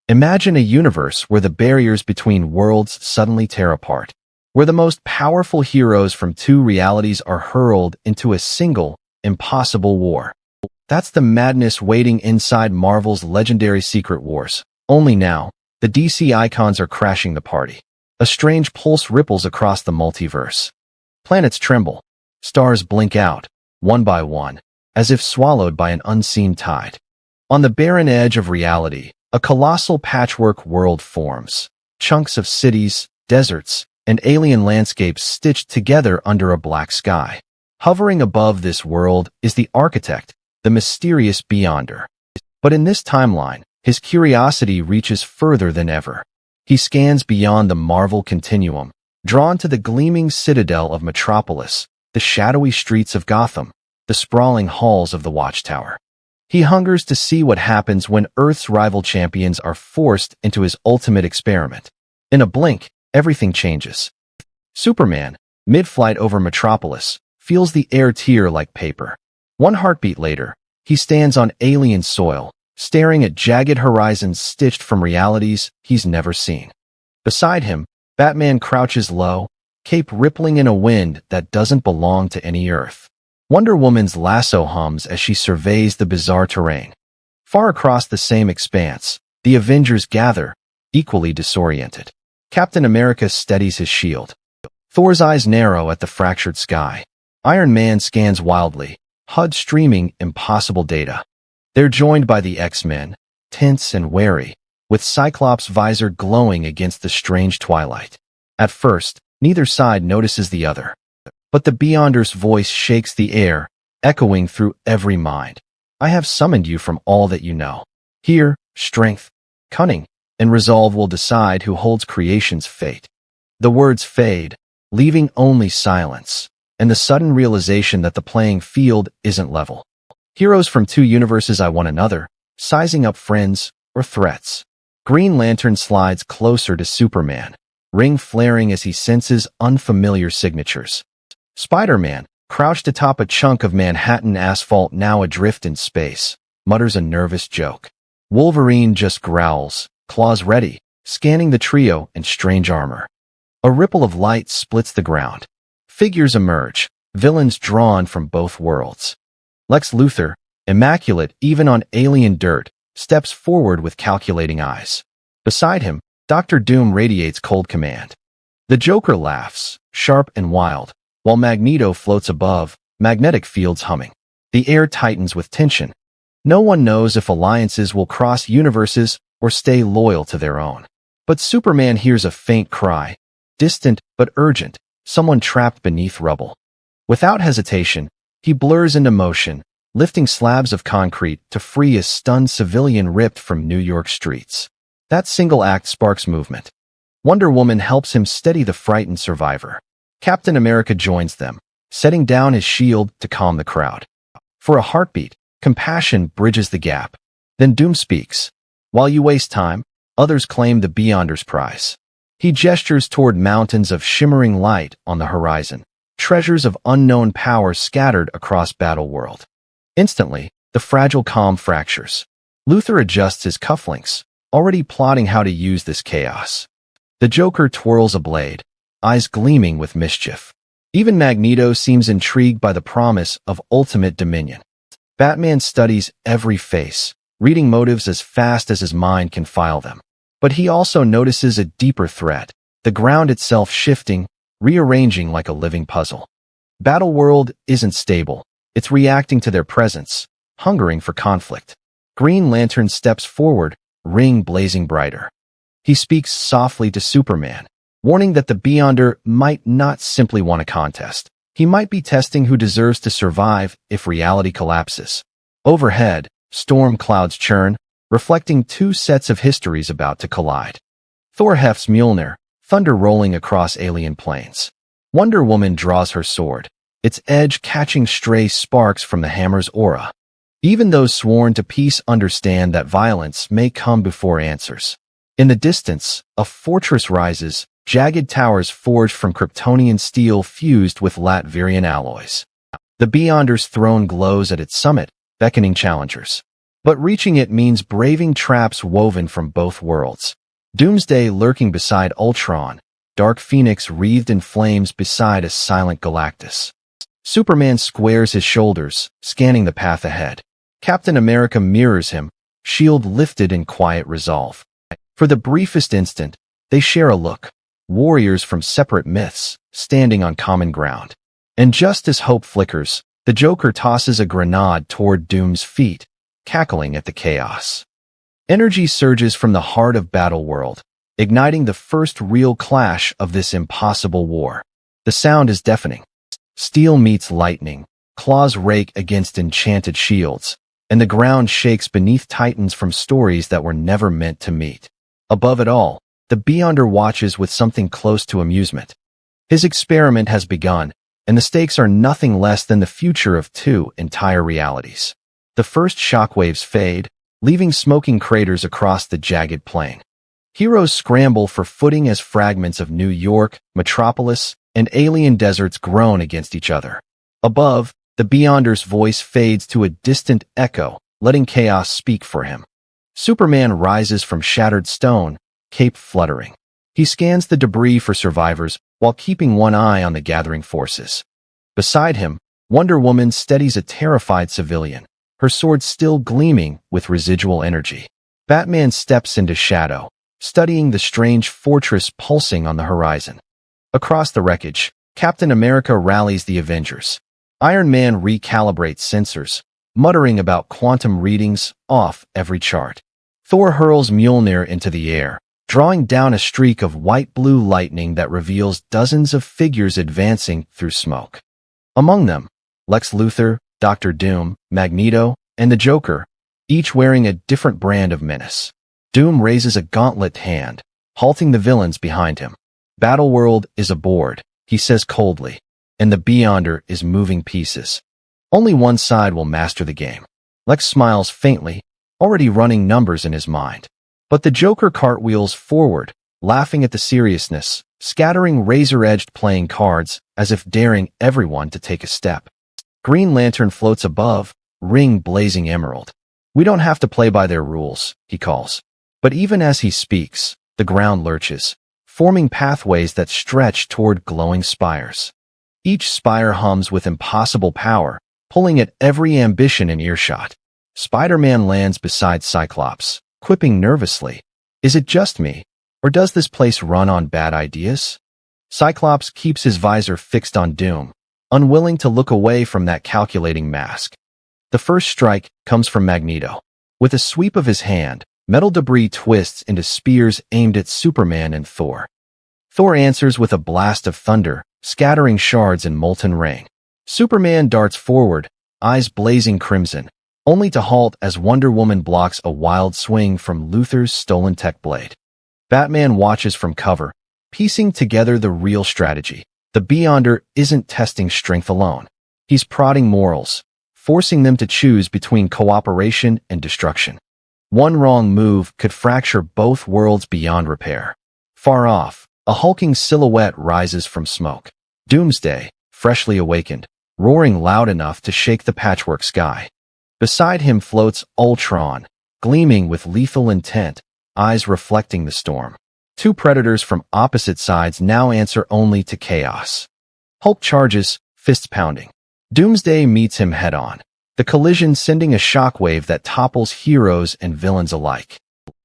Imagine a universe where the barriers between worlds suddenly tear apart, where the most powerful heroes from two realities are hurled into a single, impossible war. That's the madness waiting inside Marvel's legendary Secret Wars. Only now, the DC icons are crashing the party. A strange pulse ripples across the multiverse. Planets tremble. Stars blink out, one by one, as if swallowed by an unseen tide. On the barren edge of reality, a colossal patchwork world forms. Chunks of cities, deserts, and alien landscapes stitched together under a black sky. Hovering above this world is the architect, the mysterious Beyonder. But in this timeline, his curiosity reaches further than ever. He scans beyond the Marvel continuum, drawn to the gleaming citadel of Metropolis, the shadowy streets of Gotham, the sprawling halls of the Watchtower. He hungers to see what happens when Earth's rival champions are forced into his ultimate experiment. In a blink, everything changes. Superman, mid-flight over Metropolis, feels the air tear like paper. One heartbeat later, he stands on alien soil, staring at jagged horizons stitched from realities he's never seen. Beside him, Batman crouches low, cape rippling in a wind that doesn't belong to any Earth. Wonder Woman's lasso hums as she surveys the bizarre terrain. Far across the same expanse, the Avengers gather, equally disoriented. Captain America steadies his shield. Thor's eyes narrow at the fractured sky. Iron Man scans wildly, HUD streaming impossible data. They're joined by the X-Men, tense and wary, with Cyclops' visor glowing against the strange twilight. At first, neither side notices the other. But the Beyonder's voice shakes the air, echoing through every mind. I have summoned you from all that you know. Here, strength, cunning, and resolve will decide who holds creation's fate. The words fade, leaving only silence, and the sudden realization that the playing field isn't level. Heroes from two universes eye one another, sizing up friends or threats. Green Lantern slides closer to Superman, ring flaring as he senses unfamiliar signatures. Spider-Man, crouched atop a chunk of Manhattan asphalt now adrift in space, mutters a nervous joke. Wolverine just growls, claws ready, scanning the trio in strange armor. A ripple of light splits the ground. Figures emerge, villains drawn from both worlds. Lex Luthor, immaculate even on alien dirt, steps forward with calculating eyes. Beside him, Dr. Doom radiates cold command. The Joker laughs, sharp and wild, while Magneto floats above, magnetic fields humming. The air tightens with tension. No one knows if alliances will cross universes or stay loyal to their own. But Superman hears a faint cry, distant but urgent, someone trapped beneath rubble. Without hesitation, he blurs into motion, lifting slabs of concrete to free a stunned civilian ripped from New York streets. That single act sparks movement. Wonder Woman helps him steady the frightened survivor. Captain America joins them, setting down his shield to calm the crowd. For a heartbeat, compassion bridges the gap. Then Doom speaks. While you waste time, others claim the Beyonder's prize. He gestures toward mountains of shimmering light on the horizon, treasures of unknown power scattered across Battleworld. Instantly, the fragile calm fractures. Luthor adjusts his cufflinks, already plotting how to use this chaos. The Joker twirls a blade, eyes gleaming with mischief. Even Magneto seems intrigued by the promise of ultimate dominion. Batman studies every face, reading motives as fast as his mind can file them. But he also notices a deeper threat, the ground itself shifting, rearranging like a living puzzle. Battleworld isn't stable. It's reacting to their presence, hungering for conflict. Green Lantern steps forward, ring blazing brighter. He speaks softly to Superman, warning that the Beyonder might not simply want a contest. He might be testing who deserves to survive if reality collapses. Overhead, storm clouds churn, reflecting two sets of histories about to collide. Thor hefts Mjolnir, thunder rolling across alien plains. Wonder Woman draws her sword, its edge catching stray sparks from the hammer's aura. Even those sworn to peace understand that violence may come before answers. In the distance, a fortress rises, jagged towers forged from Kryptonian steel fused with Latverian alloys. The Beyonder's throne glows at its summit, beckoning challengers. But reaching it means braving traps woven from both worlds. Doomsday lurking beside Ultron, Dark Phoenix wreathed in flames beside a silent Galactus. Superman squares his shoulders, scanning the path ahead. Captain America mirrors him, shield lifted in quiet resolve. For the briefest instant, they share a look. Warriors from separate myths, standing on common ground. And just as hope flickers, the Joker tosses a grenade toward Doom's feet, cackling at the chaos. Energy surges from the heart of Battleworld, igniting the first real clash of this impossible war. The sound is deafening. Steel meets lightning, claws rake against enchanted shields, and the ground shakes beneath titans from stories that were never meant to meet. Above it all, the Beyonder watches with something close to amusement. His experiment has begun, and the stakes are nothing less than the future of two entire realities. The first shockwaves fade, leaving smoking craters across the jagged plain. Heroes scramble for footing as fragments of New York, Metropolis, and alien deserts groan against each other. Above, the Beyonder's voice fades to a distant echo, letting chaos speak for him. Superman rises from shattered stone, cape fluttering. He scans the debris for survivors while keeping one eye on the gathering forces. Beside him, Wonder Woman steadies a terrified civilian, her sword still gleaming with residual energy. Batman steps into shadow, studying the strange fortress pulsing on the horizon. Across the wreckage, Captain America rallies the Avengers. Iron Man recalibrates sensors, muttering about quantum readings off every chart. Thor hurls Mjolnir into the air, drawing down a streak of white-blue lightning that reveals dozens of figures advancing through smoke. Among them, Lex Luthor, Dr. Doom, Magneto, and the Joker, each wearing a different brand of menace. Doom raises a gauntlet hand, halting the villains behind him. Battleworld is aboard, he says coldly, and the Beyonder is moving pieces. Only one side will master the game. Lex smiles faintly, already running numbers in his mind. But the Joker cartwheels forward, laughing at the seriousness, scattering razor-edged playing cards as if daring everyone to take a step. Green Lantern floats above, ring blazing emerald. We don't have to play by their rules, he calls. But even as he speaks, the ground lurches, forming pathways that stretch toward glowing spires. Each spire hums with impossible power, pulling at every ambition in earshot. Spider-Man lands beside Cyclops, quipping nervously, "Is it just me, or does this place run on bad ideas?" Cyclops keeps his visor fixed on Doom, unwilling to look away from that calculating mask. The first strike comes from Magneto. With a sweep of his hand, metal debris twists into spears aimed at Superman and Thor. Thor answers with a blast of thunder, scattering shards in molten rain. Superman darts forward, eyes blazing crimson, only to halt as Wonder Woman blocks a wild swing from Luthor's stolen tech blade. Batman watches from cover, piecing together the real strategy. The Beyonder isn't testing strength alone. He's prodding morals, forcing them to choose between cooperation and destruction. One wrong move could fracture both worlds beyond repair. Far off, a hulking silhouette rises from smoke. Doomsday, freshly awakened, roaring loud enough to shake the patchwork sky. Beside him floats Ultron, gleaming with lethal intent, eyes reflecting the storm. Two predators from opposite sides now answer only to chaos. Hulk charges, fists pounding. Doomsday meets him head-on, the collision sending a shockwave that topples heroes and villains alike.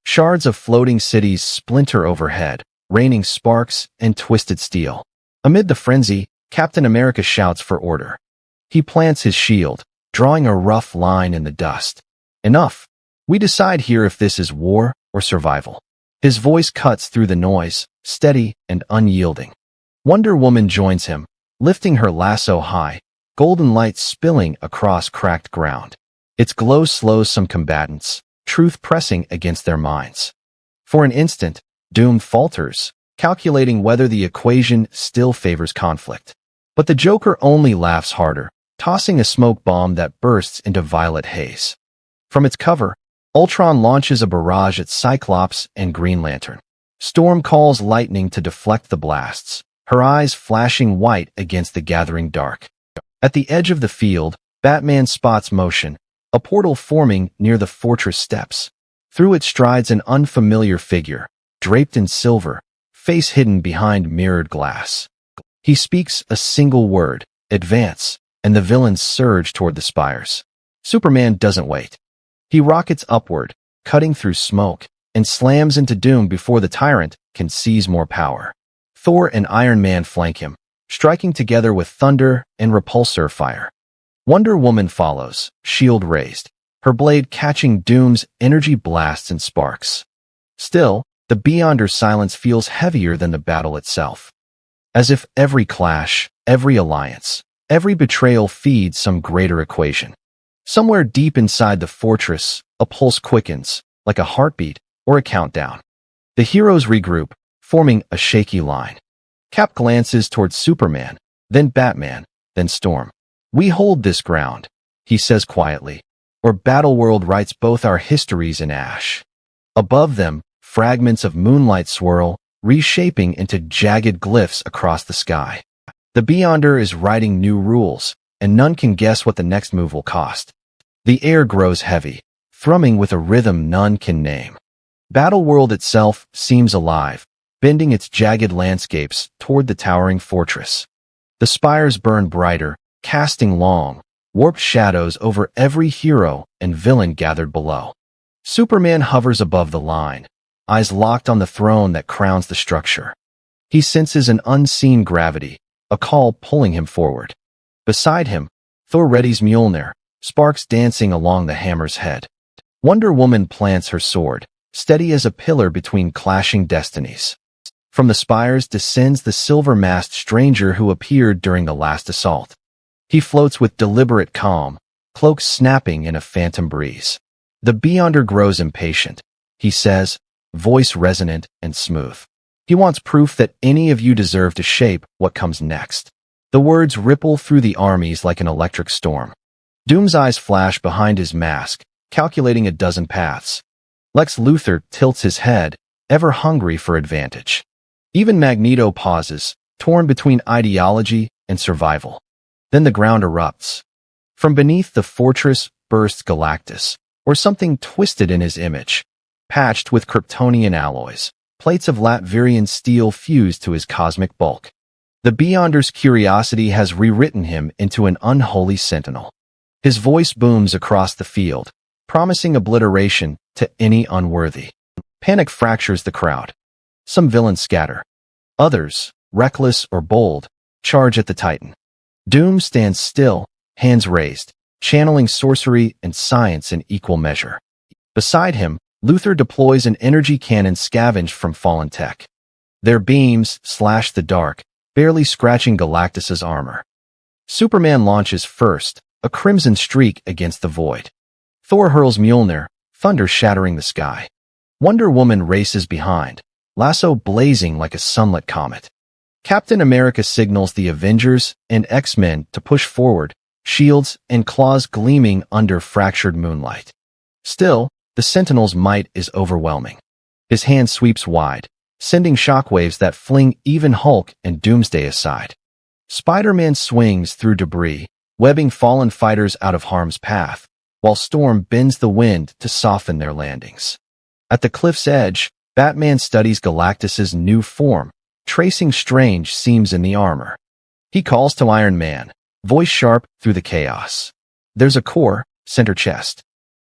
Shards of floating cities splinter overhead, raining sparks and twisted steel. Amid the frenzy, Captain America shouts for order. He plants his shield, drawing a rough line in the dust. "Enough. We decide here if this is war or survival." His voice cuts through the noise, steady and unyielding. Wonder Woman joins him, lifting her lasso high, golden light spilling across cracked ground. Its glow slows some combatants, truth pressing against their minds. For an instant, Doom falters, calculating whether the equation still favors conflict. But the Joker only laughs harder, tossing a smoke bomb that bursts into violet haze. From its cover, Ultron launches a barrage at Cyclops and Green Lantern. Storm calls lightning to deflect the blasts, her eyes flashing white against the gathering dark. At the edge of the field, Batman spots motion, a portal forming near the fortress steps. Through it strides an unfamiliar figure, draped in silver, face hidden behind mirrored glass. He speaks a single word, advance, and the villains surge toward the spires. Superman doesn't wait. He rockets upward, cutting through smoke, and slams into Doom before the tyrant can seize more power. Thor and Iron Man flank him, striking together with thunder and repulsor fire. Wonder Woman follows, shield raised, her blade catching Doom's energy blasts and sparks. Still, the Beyonder's silence feels heavier than the battle itself. As if every clash, every alliance, every betrayal feeds some greater equation. Somewhere deep inside the fortress, a pulse quickens, like a heartbeat or a countdown. The heroes regroup, forming a shaky line. Cap glances towards Superman, then Batman, then Storm. "We hold this ground," he says quietly, "or Battleworld writes both our histories in ash." Above them, fragments of moonlight swirl, reshaping into jagged glyphs across the sky. The Beyonder is writing new rules, and none can guess what the next move will cost. The air grows heavy, thrumming with a rhythm none can name. Battleworld itself seems alive, bending its jagged landscapes toward the towering fortress. The spires burn brighter, casting long, warped shadows over every hero and villain gathered below. Superman hovers above the line, eyes locked on the throne that crowns the structure. He senses an unseen gravity, a call pulling him forward. Beside him, Thor readies Mjolnir, sparks dancing along the hammer's head. Wonder Woman plants her sword, steady as a pillar between clashing destinies. From the spires descends the silver-masked stranger who appeared during the last assault. He floats with deliberate calm, cloak snapping in a phantom breeze. The Beyonder grows impatient. He says, voice resonant and smooth. He wants proof that any of you deserve to shape what comes next. The words ripple through the armies like an electric storm. Doom's eyes flash behind his mask, calculating a dozen paths. Lex Luthor tilts his head, ever hungry for advantage. Even Magneto pauses, torn between ideology and survival. Then the ground erupts. From beneath the fortress bursts Galactus, or something twisted in his image, patched with Kryptonian alloys. Plates of Latverian steel fused to his cosmic bulk. The Beyonder's curiosity has rewritten him into an unholy sentinel. His voice booms across the field, promising obliteration to any unworthy. Panic fractures the crowd. Some villains scatter. Others, reckless or bold, charge at the Titan. Doom stands still, hands raised, channeling sorcery and science in equal measure. Beside him, Luthor deploys an energy cannon scavenged from fallen tech. Their beams slash the dark, barely scratching Galactus's armor. Superman launches first, a crimson streak against the void. Thor hurls Mjolnir, thunder shattering the sky. Wonder Woman races behind, lasso blazing like a sunlit comet. Captain America signals the Avengers and X-Men to push forward, shields and claws gleaming under fractured moonlight. Still, the Sentinel's might is overwhelming. His hand sweeps wide, sending shockwaves that fling even Hulk and Doomsday aside. Spider-Man swings through debris, webbing fallen fighters out of harm's path, while Storm bends the wind to soften their landings. At the cliff's edge, Batman studies Galactus's new form, tracing strange seams in the armor. He calls to Iron Man, voice sharp through the chaos. There's a core, center chest.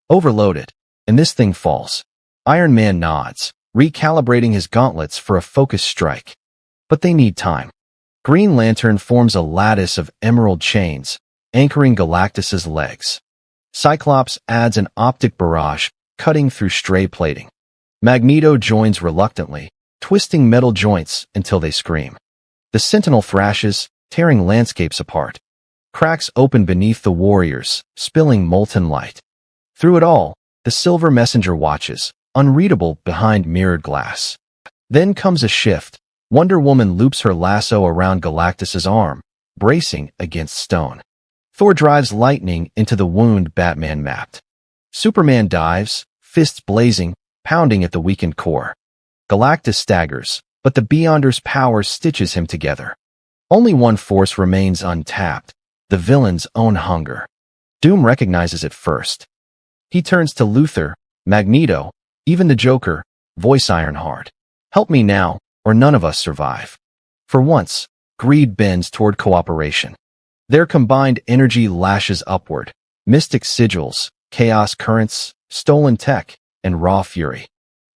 Overloaded, and this thing falls. Iron Man nods, recalibrating his gauntlets for a focused strike. But they need time. Green Lantern forms a lattice of emerald chains, anchoring Galactus's legs. Cyclops adds an optic barrage, cutting through stray plating. Magneto joins reluctantly, twisting metal joints until they scream. The Sentinel thrashes, tearing landscapes apart. Cracks open beneath the warriors, spilling molten light. Through it all, the Silver Messenger watches, unreadable behind mirrored glass. Then comes a shift. Wonder Woman loops her lasso around Galactus's arm, bracing against stone. Thor drives lightning into the wound Batman mapped. Superman dives, fists blazing, pounding at the weakened core. Galactus staggers, but the Beyonder's power stitches him together. Only one force remains untapped, the villain's own hunger. Doom recognizes it first, He turns to Luthor, Magneto, even the Joker, voice Ironheart. Help me now, or none of us survive. For once, greed bends toward cooperation. Their combined energy lashes upward. Mystic sigils, chaos currents, stolen tech, and raw fury.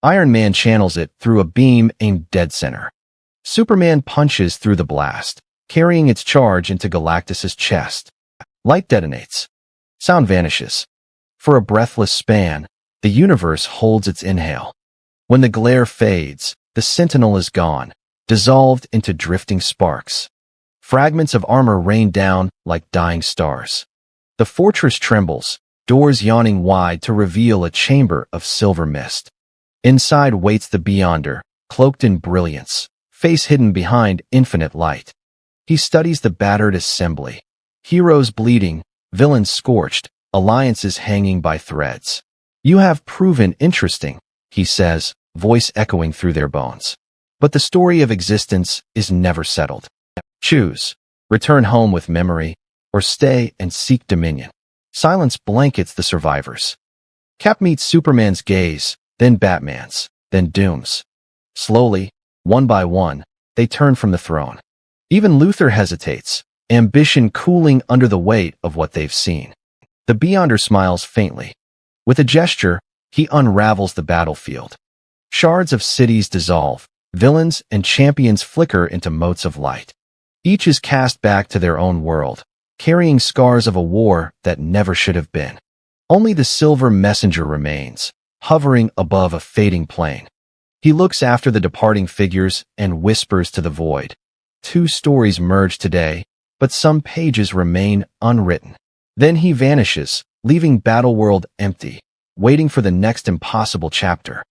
Iron Man channels it through a beam aimed dead center. Superman punches through the blast, carrying its charge into Galactus's chest. Light detonates. Sound vanishes. For a breathless span, the universe holds its inhale. When the glare fades, the Sentinel is gone, dissolved into drifting sparks. Fragments of armor rain down like dying stars. The fortress trembles, doors yawning wide to reveal a chamber of silver mist. Inside waits the Beyonder, cloaked in brilliance, face hidden behind infinite light. He studies the battered assembly. Heroes bleeding, villains scorched, alliances hanging by threads. You have proven interesting, he says, voice echoing through their bones. But the story of existence is never settled. Choose. Return home with memory, or stay and seek dominion. Silence blankets the survivors. Cap meets Superman's gaze, then Batman's, then Doom's. Slowly, one by one, they turn from the throne. Even Luthor hesitates, ambition cooling under the weight of what they've seen. The Beyonder smiles faintly. With a gesture, he unravels the battlefield. Shards of cities dissolve, villains and champions flicker into motes of light. Each is cast back to their own world, carrying scars of a war that never should have been. Only the Silver Messenger remains, hovering above a fading plane. He looks after the departing figures and whispers to the void. Two stories merge today, but some pages remain unwritten. Then he vanishes, leaving Battleworld empty, waiting for the next impossible chapter.